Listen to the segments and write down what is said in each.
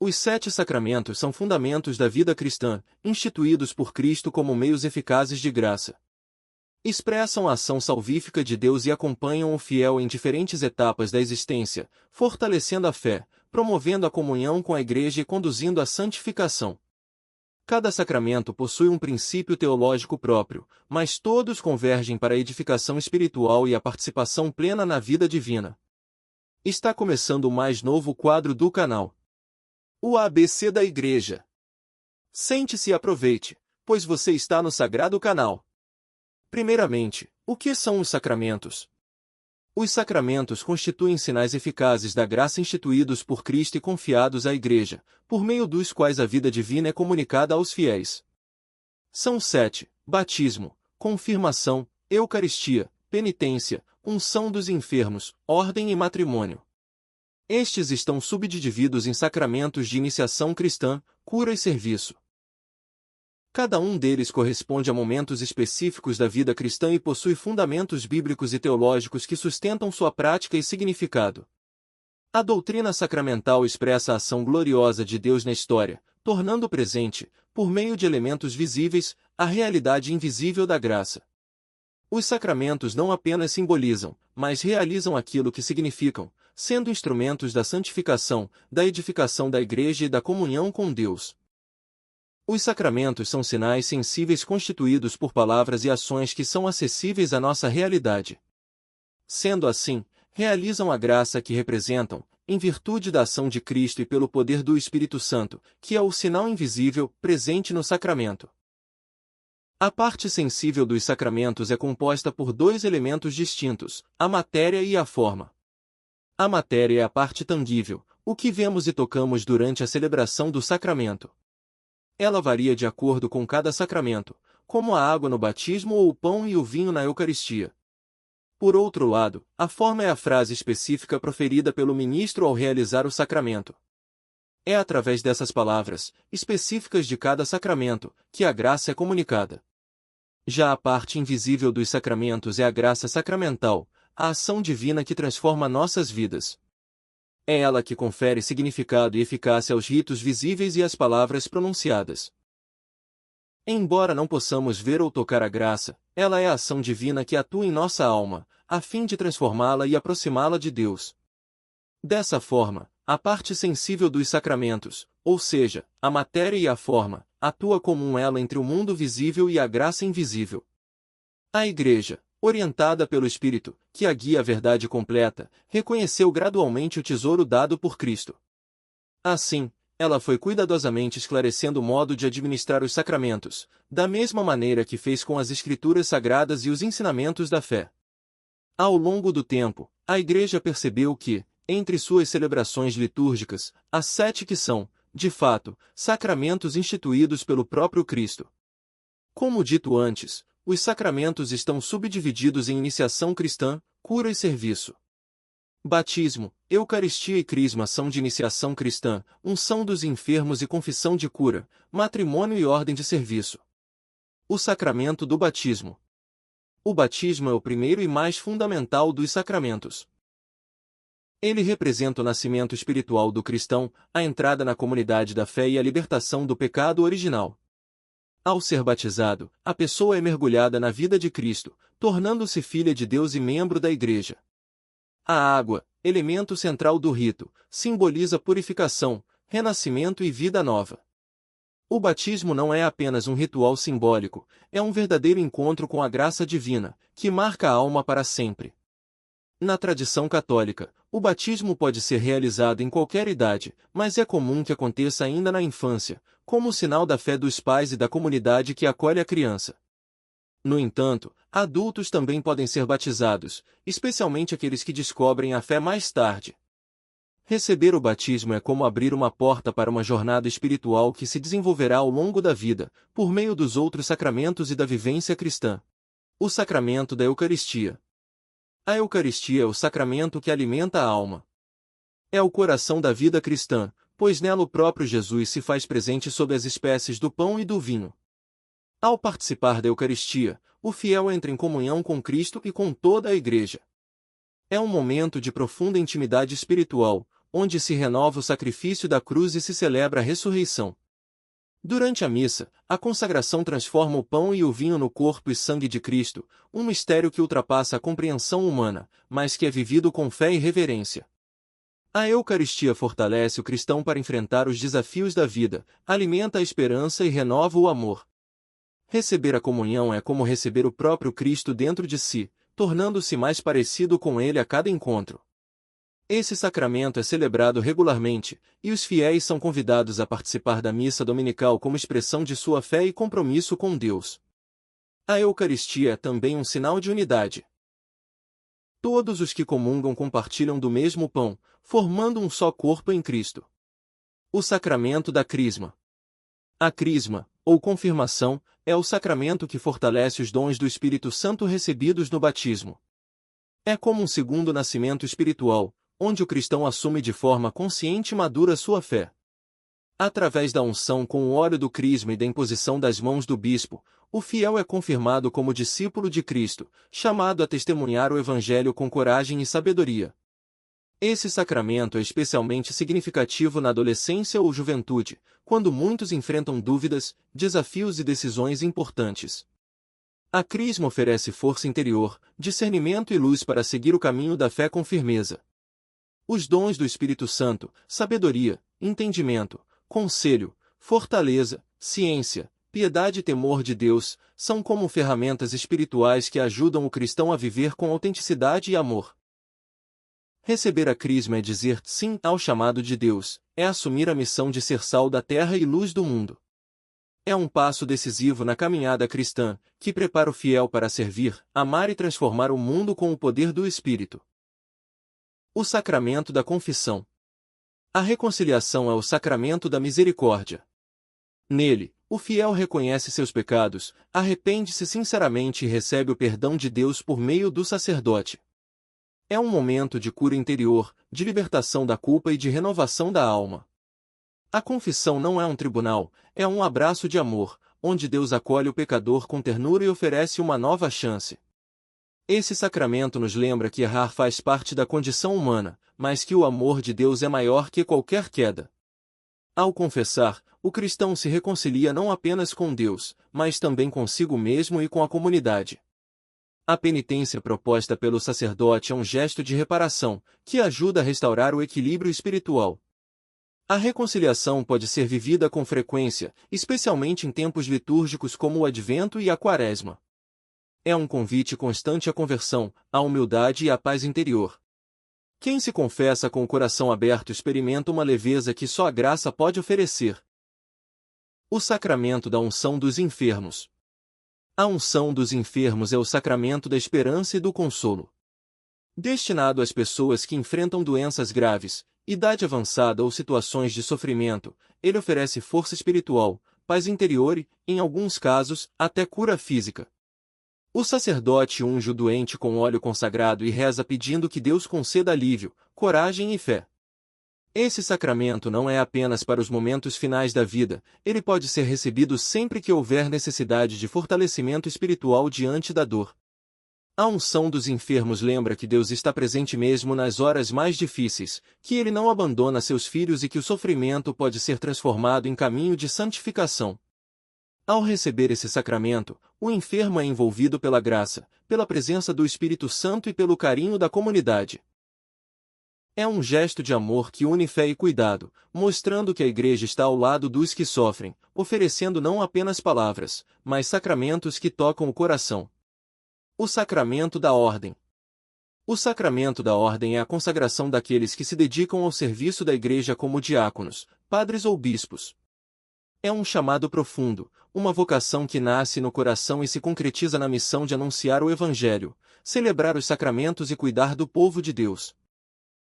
Os 7 sacramentos são fundamentos da vida cristã, instituídos por Cristo como meios eficazes de graça. Expressam a ação salvífica de Deus e acompanham o fiel em diferentes etapas da existência, fortalecendo a fé, promovendo a comunhão com a Igreja e conduzindo à santificação. Cada sacramento possui um princípio teológico próprio, mas todos convergem para a edificação espiritual e a participação plena na vida divina. Está começando o mais novo quadro do canal. O ABC da Igreja. Sente-se e aproveite, pois você está no sagrado canal. Primeiramente, o que são os sacramentos? Os sacramentos constituem sinais eficazes da graça instituídos por Cristo e confiados à Igreja, por meio dos quais a vida divina é comunicada aos fiéis. São 7: batismo, confirmação, Eucaristia, penitência, unção dos enfermos, ordem e matrimônio. Estes estão subdivididos em sacramentos de iniciação cristã, cura e serviço. Cada um deles corresponde a momentos específicos da vida cristã e possui fundamentos bíblicos e teológicos que sustentam sua prática e significado. A doutrina sacramental expressa a ação gloriosa de Deus na história, tornando presente, por meio de elementos visíveis, a realidade invisível da graça. Os sacramentos não apenas simbolizam, mas realizam aquilo que significam, sendo instrumentos da santificação, da edificação da Igreja e da comunhão com Deus. Os sacramentos são sinais sensíveis constituídos por palavras e ações que são acessíveis à nossa realidade. Sendo assim, realizam a graça que representam, em virtude da ação de Cristo e pelo poder do Espírito Santo, que é o sinal invisível, presente no sacramento. A parte sensível dos sacramentos é composta por 2 elementos distintos, a matéria e a forma. A matéria é a parte tangível, o que vemos e tocamos durante a celebração do sacramento. Ela varia de acordo com cada sacramento, como a água no batismo ou o pão e o vinho na Eucaristia. Por outro lado, a forma é a frase específica proferida pelo ministro ao realizar o sacramento. É através dessas palavras, específicas de cada sacramento, que a graça é comunicada. Já a parte invisível dos sacramentos é a graça sacramental, a ação divina que transforma nossas vidas. É ela que confere significado e eficácia aos ritos visíveis e às palavras pronunciadas. Embora não possamos ver ou tocar a graça, ela é a ação divina que atua em nossa alma, a fim de transformá-la e aproximá-la de Deus. Dessa forma, a parte sensível dos sacramentos, ou seja, a matéria e a forma, atua como um elo entre o mundo visível e a graça invisível. A Igreja, orientada pelo Espírito, que a guia à verdade completa, reconheceu gradualmente o tesouro dado por Cristo. Assim, ela foi cuidadosamente esclarecendo o modo de administrar os sacramentos, da mesma maneira que fez com as Escrituras Sagradas e os ensinamentos da fé. Ao longo do tempo, a Igreja percebeu que, entre suas celebrações litúrgicas, há 7 que são, de fato, sacramentos instituídos pelo próprio Cristo. Como dito antes, os sacramentos estão subdivididos em iniciação cristã, cura e serviço. Batismo, Eucaristia e Crisma são de iniciação cristã, unção dos enfermos e confissão de cura, matrimônio e ordem de serviço. O sacramento do batismo. O batismo é o primeiro e mais fundamental dos sacramentos. Ele representa o nascimento espiritual do cristão, a entrada na comunidade da fé e a libertação do pecado original. Ao ser batizado, a pessoa é mergulhada na vida de Cristo, tornando-se filha de Deus e membro da Igreja. A água, elemento central do rito, simboliza purificação, renascimento e vida nova. O batismo não é apenas um ritual simbólico, é um verdadeiro encontro com a graça divina, que marca a alma para sempre. Na tradição católica, o batismo pode ser realizado em qualquer idade, mas é comum que aconteça ainda na infância, como sinal da fé dos pais e da comunidade que acolhe a criança. No entanto, adultos também podem ser batizados, especialmente aqueles que descobrem a fé mais tarde. Receber o batismo é como abrir uma porta para uma jornada espiritual que se desenvolverá ao longo da vida, por meio dos outros sacramentos e da vivência cristã. O sacramento da Eucaristia. A Eucaristia é o sacramento que alimenta a alma. É o coração da vida cristã, pois nela o próprio Jesus se faz presente sob as espécies do pão e do vinho. Ao participar da Eucaristia, o fiel entra em comunhão com Cristo e com toda a Igreja. É um momento de profunda intimidade espiritual, onde se renova o sacrifício da cruz e se celebra a ressurreição. Durante a missa, a consagração transforma o pão e o vinho no corpo e sangue de Cristo, um mistério que ultrapassa a compreensão humana, mas que é vivido com fé e reverência. A Eucaristia fortalece o cristão para enfrentar os desafios da vida, alimenta a esperança e renova o amor. Receber a comunhão é como receber o próprio Cristo dentro de si, tornando-se mais parecido com ele a cada encontro. Esse sacramento é celebrado regularmente, e os fiéis são convidados a participar da missa dominical como expressão de sua fé e compromisso com Deus. A Eucaristia é também um sinal de unidade. Todos os que comungam compartilham do mesmo pão, formando um só corpo em Cristo. O sacramento da Crisma. A Crisma, ou confirmação, é o sacramento que fortalece os dons do Espírito Santo recebidos no batismo. É como um segundo nascimento espiritual, onde o cristão assume de forma consciente e madura sua fé. Através da unção com o óleo do crisma e da imposição das mãos do bispo, o fiel é confirmado como discípulo de Cristo, chamado a testemunhar o Evangelho com coragem e sabedoria. Esse sacramento é especialmente significativo na adolescência ou juventude, quando muitos enfrentam dúvidas, desafios e decisões importantes. A crisma oferece força interior, discernimento e luz para seguir o caminho da fé com firmeza. Os dons do Espírito Santo, sabedoria, entendimento, conselho, fortaleza, ciência, piedade e temor de Deus, são como ferramentas espirituais que ajudam o cristão a viver com autenticidade e amor. Receber a crisma é dizer sim ao chamado de Deus, é assumir a missão de ser sal da terra e luz do mundo. É um passo decisivo na caminhada cristã, que prepara o fiel para servir, amar e transformar o mundo com o poder do Espírito. O sacramento da confissão. A reconciliação é o sacramento da misericórdia. Nele, o fiel reconhece seus pecados, arrepende-se sinceramente e recebe o perdão de Deus por meio do sacerdote. É um momento de cura interior, de libertação da culpa e de renovação da alma. A confissão não é um tribunal, é um abraço de amor, onde Deus acolhe o pecador com ternura e oferece uma nova chance. Esse sacramento nos lembra que errar faz parte da condição humana, mas que o amor de Deus é maior que qualquer queda. Ao confessar, o cristão se reconcilia não apenas com Deus, mas também consigo mesmo e com a comunidade. A penitência proposta pelo sacerdote é um gesto de reparação, que ajuda a restaurar o equilíbrio espiritual. A reconciliação pode ser vivida com frequência, especialmente em tempos litúrgicos como o Advento e a Quaresma. É um convite constante à conversão, à humildade e à paz interior. Quem se confessa com o coração aberto experimenta uma leveza que só a graça pode oferecer. O sacramento da unção dos enfermos. A unção dos enfermos é o sacramento da esperança e do consolo. Destinado às pessoas que enfrentam doenças graves, idade avançada ou situações de sofrimento, ele oferece força espiritual, paz interior e, em alguns casos, até cura física. O sacerdote unge o doente com óleo consagrado e reza pedindo que Deus conceda alívio, coragem e fé. Esse sacramento não é apenas para os momentos finais da vida, ele pode ser recebido sempre que houver necessidade de fortalecimento espiritual diante da dor. A unção dos enfermos lembra que Deus está presente mesmo nas horas mais difíceis, que Ele não abandona seus filhos e que o sofrimento pode ser transformado em caminho de santificação. Ao receber esse sacramento, o enfermo é envolvido pela graça, pela presença do Espírito Santo e pelo carinho da comunidade. É um gesto de amor que une fé e cuidado, mostrando que a Igreja está ao lado dos que sofrem, oferecendo não apenas palavras, mas sacramentos que tocam o coração. O sacramento da ordem. O sacramento da ordem é a consagração daqueles que se dedicam ao serviço da Igreja como diáconos, padres ou bispos. É um chamado profundo, uma vocação que nasce no coração e se concretiza na missão de anunciar o Evangelho, celebrar os sacramentos e cuidar do povo de Deus.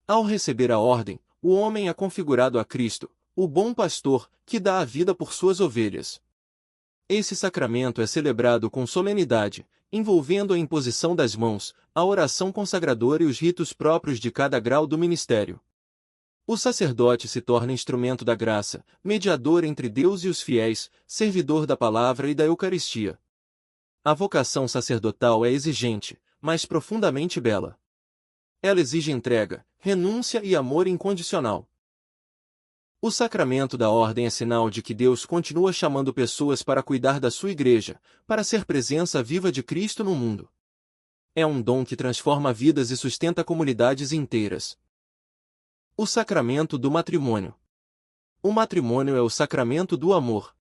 Ao receber a ordem, o homem é configurado a Cristo, o bom pastor, que dá a vida por suas ovelhas. Esse sacramento é celebrado com solenidade, envolvendo a imposição das mãos, a oração consagradora e os ritos próprios de cada grau do ministério. O sacerdote se torna instrumento da graça, mediador entre Deus e os fiéis, servidor da palavra e da Eucaristia. A vocação sacerdotal é exigente, mas profundamente bela. Ela exige entrega, renúncia e amor incondicional. O sacramento da ordem é sinal de que Deus continua chamando pessoas para cuidar da sua igreja, para ser presença viva de Cristo no mundo. É um dom que transforma vidas e sustenta comunidades inteiras. O sacramento do matrimônio. O matrimônio é o sacramento do amor.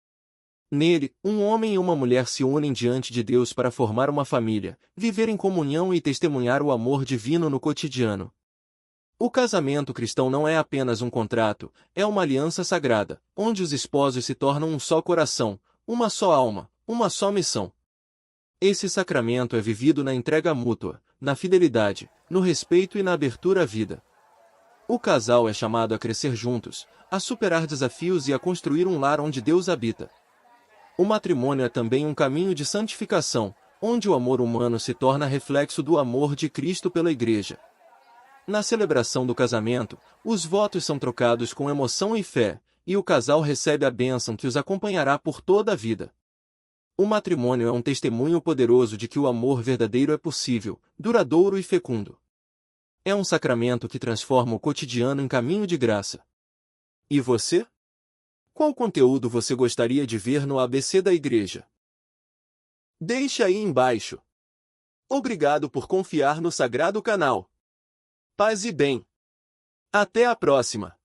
Nele, um homem e uma mulher se unem diante de Deus para formar uma família, viver em comunhão e testemunhar o amor divino no cotidiano. O casamento cristão não é apenas um contrato, é uma aliança sagrada, onde os esposos se tornam um só coração, uma só alma, uma só missão. Esse sacramento é vivido na entrega mútua, na fidelidade, no respeito e na abertura à vida. O casal é chamado a crescer juntos, a superar desafios e a construir um lar onde Deus habita. O matrimônio é também um caminho de santificação, onde o amor humano se torna reflexo do amor de Cristo pela Igreja. Na celebração do casamento, os votos são trocados com emoção e fé, e o casal recebe a bênção que os acompanhará por toda a vida. O matrimônio é um testemunho poderoso de que o amor verdadeiro é possível, duradouro e fecundo. É um sacramento que transforma o cotidiano em caminho de graça. E você? Qual conteúdo você gostaria de ver no ABC da Igreja? Deixe aí embaixo. Obrigado por confiar no Sagrado Canal. Paz e bem. Até a próxima!